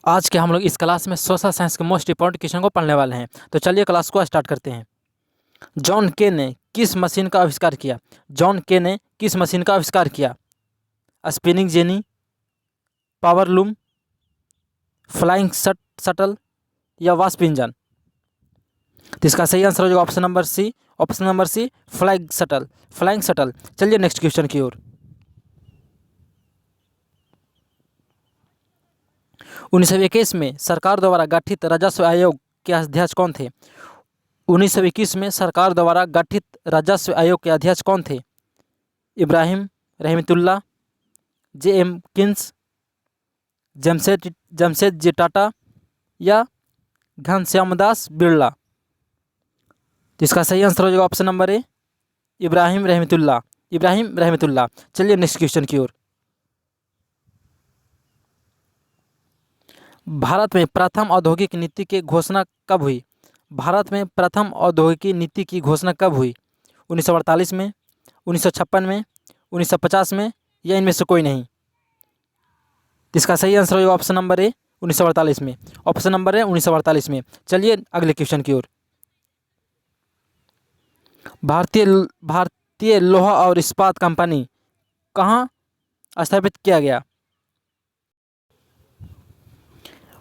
आज के हम लोग इस क्लास में सोशल साइंस के मोस्ट इंपॉर्टेंट क्वेश्चन को पढ़ने वाले हैं। तो चलिए क्लास को स्टार्ट करते हैं। जॉन के ने किस मशीन का आविष्कार किया? जॉन के ने किस मशीन का आविष्कार किया? Spinning jenny, power loom, flying shuttle या वास्प इंजन? तो इसका सही आंसर हो जाएगा option number C. Option number C, flying shuttle. Flying shuttle. चलिए नेक्स्ट क्वेश्चन की ओर। 1921 में सरकार द्वारा गठित राजस्व आयोग के अध्यक्ष कौन थे? 1921 में सरकार द्वारा गठित राजस्व आयोग के अध्यक्ष कौन थे? इब्राहिम रहमतुल्लाह, जे.एम. किन्स, जमशेदजी टाटा या घनश्यामदास बिरला? तो इसका सही आंसर हो जाएगा ऑप्शन नंबर ए, इब्राहिम रहमतुल्लाह। इब्राहिम रहमतुल्लाह। चलिए नेक्स्ट क्वेश्चन की ओर। भारत में प्रथम औद्योगिक नीति की घोषणा कब हुई? भारत में प्रथम औद्योगिक नीति की घोषणा कब हुई? 1948 में, 1956 में, 1950 में या इनमें से कोई नहीं? इसका सही आंसर होगा ऑप्शन नंबर ए, 1948 में। ऑप्शन नंबर ए, 1948 में। चलिए अगले क्वेश्चन की ओर। भारतीय लोहा और इस्पात कंपनी कहाँ स्थापित किया गया?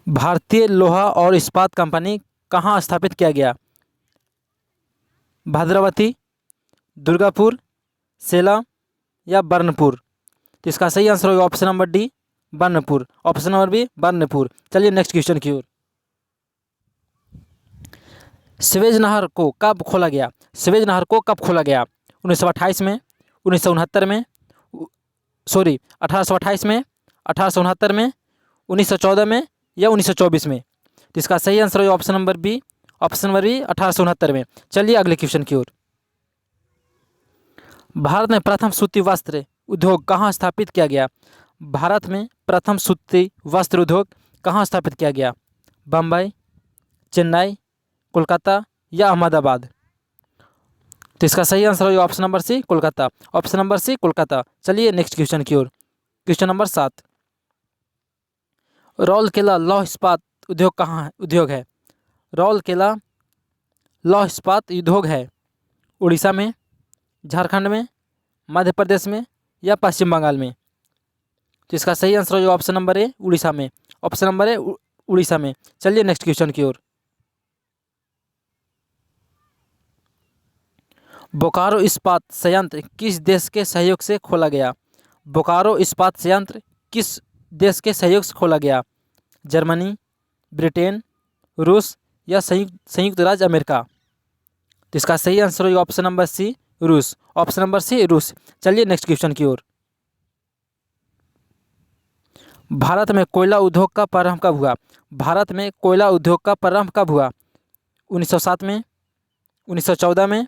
भारतीय लोहा और इस्पात कंपनी कहाँ स्थापित किया गया? भद्रावती, दुर्गापुर, सेलम या बर्नपुर? तो इसका सही आंसर होगा option number D, Burnpur. Option number B, Burnpur. चलिए नेक्स्ट क्वेश्चन की ओर। स्वेज नहर को कब खोला गया? स्वेज नहर को कब खोला गया? 1928 में, 1969 में, 1828 में, 1869 में, 1914 में या 1924 में? तो इसका सही आंसर है option number B. Option number B, 1869 में। चलिए अगले क्वेश्चन की ओर। भारत में प्रथम सूती वस्त्र उद्योग कहाँ स्थापित किया गया? भारत में प्रथम सूती वस्त्र उद्योग कहाँ स्थापित किया गया? बम्बई, चेन्नई, कोलकाता या अहमदाबाद? तो इसका सही आंसर होगा option number C, Kolkata. Option number C, Kolkata. चलिए नेक्स्ट क्वेश्चन की ओर। Question number 7। राउरकेला लौह इस्पात उद्योग है? राउरकेला लौह इस्पात उद्योग है उड़ीसा में, झारखंड में, मध्य प्रदेश में या पश्चिम बंगाल में? तो इसका सही आंसर होगा ऑप्शन नंबर ए, उड़ीसा में। ऑप्शन नंबर ए, उड़ीसा में। चलिए नेक्स्ट क्वेश्चन की ओर। बोकारो इस्पात संयंत्र किस देश के सहयोग से खोला गया? बोकारो इस्पात संयंत्र किस देश के सहयोग से खोला गया? जर्मनी, ब्रिटेन, रूस या संयुक्त राज्य अमेरिका? तो इसका सही आंसर होगा ऑप्शन नंबर सी, रूस। ऑप्शन नंबर सी, रूस। चलिए नेक्स्ट क्वेश्चन की ओर। भारत में कोयला उद्योग का प्रारंभ कब हुआ? भारत में कोयला उद्योग का प्रारंभ कब हुआ? 1907 में, 1914 में,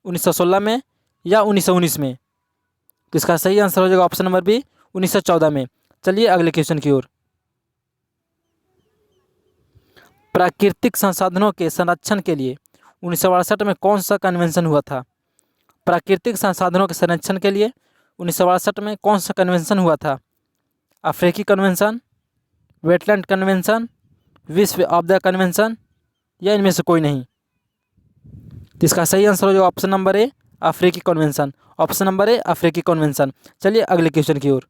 1916 में या 1919 में? तो इसका सही आंसर हो जाएगा ऑप्शन नंबर बी, 1914 में। चलिए अगले क्वेश्चन की ओर। प्राकृतिक संसाधनों के संरक्षण के लिए 1962 में कौन सा कन्वेंशन हुआ था? प्राकृतिक संसाधनों के संरक्षण के लिए 1962 में कौन सा कन्वेंशन हुआ था? अफ्रीकी कन्वेंशन, वेटलैंड कन्वेंशन, विश्व आपदा कन्वेंशन या इनमें से कोई नहीं? तो इसका सही आंसर हो जाएगा ऑप्शन नंबर ए, अफ्रीकी कन्वेंशन। ऑप्शन नंबर ए, अफ्रीकी कन्वेंशन। चलिए अगले क्वेश्चन की ओर।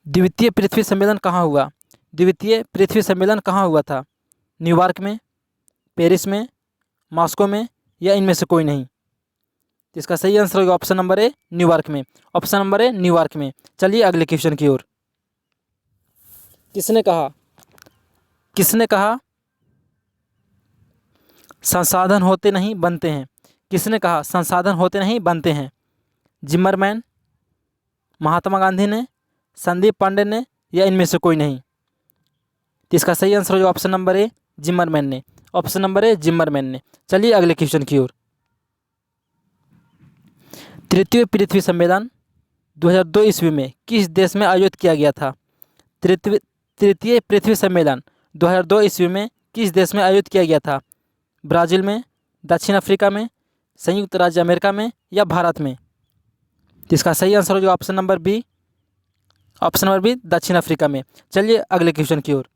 द्वितीय पृथ्वी सम्मेलन कहाँ हुआ? द्वितीय पृथ्वी सम्मेलन कहाँ हुआ था? न्यूयॉर्क में, पेरिस में, मॉस्को में या इनमें से कोई नहीं? तो इसका सही आंसर होगा ऑप्शन नंबर ए, न्यूयॉर्क में। ऑप्शन नंबर ए, न्यूयॉर्क में। चलिए अगले क्वेश्चन की ओर। किसने कहा संसाधन होते नहीं बनते हैं? किसने कहा संसाधन होते नहीं बनते हैं? जिम्मरमैन, महात्मा गांधी ने, संदीप पांडे ने या इनमें से कोई नहीं? तो इसका सही आंसर होगा ऑप्शन नंबर ए, जिम्मरमैन ने। ऑप्शन नंबर ए, जिम्मरमैन ने। चलिए अगले क्वेश्चन की ओर। तृतीय पृथ्वी सम्मेलन 2002 ईस्वी में किस देश में आयोजित किया गया था? तृतीय पृथ्वी सम्मेलन 2002 ईस्वी में किस देश में आयोजित किया गया था? ब्राज़ील में, दक्षिण अफ्रीका में, संयुक्त राज्य अमेरिका में या भारत में? तो इसका सही आंसर हो जाएगा option number B, option number B दक्षिण अफ्रीका में। चलिए अगले क्वेश्चन की ओर।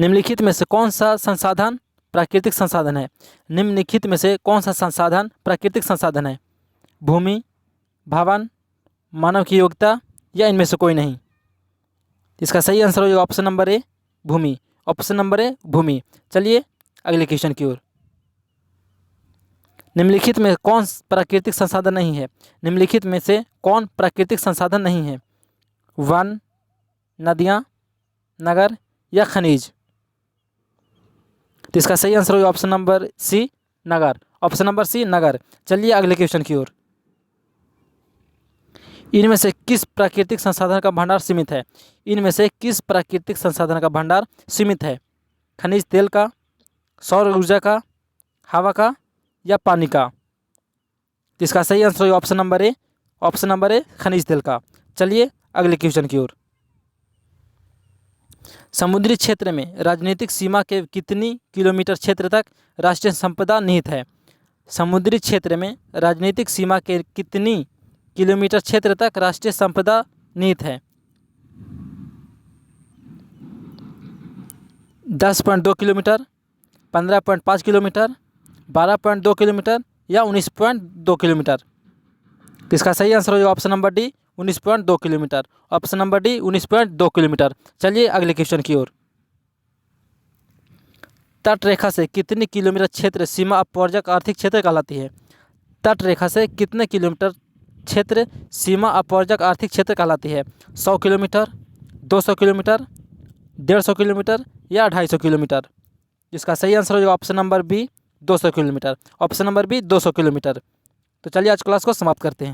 निम्नलिखित में से कौन सा संसाधन प्राकृतिक संसाधन है? निम्नलिखित में से कौन सा संसाधन प्राकृतिक संसाधन है? भूमि, भवन, मानव की योग्यता या इनमें से कोई नहीं? इसका सही आंसर हो जाएगा ऑप्शन नंबर ए भूमि। ऑप्शन नंबर ए भूमि। चलिए अगले क्वेश्चन की ओर। निम्नलिखित में कौन प्राकृतिक संसाधन नहीं है? निम्नलिखित में से कौन प्राकृतिक संसाधन नहीं है? वन, नदियाँ, नगर या खनिज? तो इसका सही आंसर होगा ऑप्शन नंबर सी नगर। ऑप्शन नंबर सी नगर। चलिए अगले क्वेश्चन की ओर। इनमें से किस प्राकृतिक संसाधन का भंडार सीमित है? इनमें से किस प्राकृतिक संसाधन का भंडार सीमित है? खनिज तेल का, सौर ऊर्जा का, हवा का या पानी का? तो इसका सही आंसर होगा ऑप्शन नंबर ए। ऑप्शन नंबर ए खनिज तेल का। चलिए अगले क्वेश्चन की ओर। समुद्री क्षेत्र में राजनीतिक सीमा के कितनी किलोमीटर क्षेत्र तक राष्ट्रीय संपदा निहित है? समुद्री क्षेत्र में राजनीतिक सीमा के कितनी किलोमीटर क्षेत्र तक राष्ट्रीय संपदा निहित है? 10.2 किलोमीटर, 15.5 किलोमीटर, 12.2 किलोमीटर या 19.2 किलोमीटर? तो इसका सही आंसर होगा option number D 19.2 kilometre. Option number D 19.2 kilometre. चलिए अगले क्वेश्चन की ओर। तट रेखा से कितनी किलोमीटर क्षेत्र सीमा अपवर्जक आर्थिक क्षेत्र कहलाती है? तट रेखा से कितने किलोमीटर क्षेत्र सीमा अपवर्जक आर्थिक क्षेत्र कहलाती है? 100 किलोमीटर, 200 किलोमीटर, 150 किलोमीटर या 250 किलोमीटर? इसका सही आंसर होगा option number B 200 kilometre. Option number B 200 kilometre. तो चलिए आज क्लास को समाप्त करते हैं।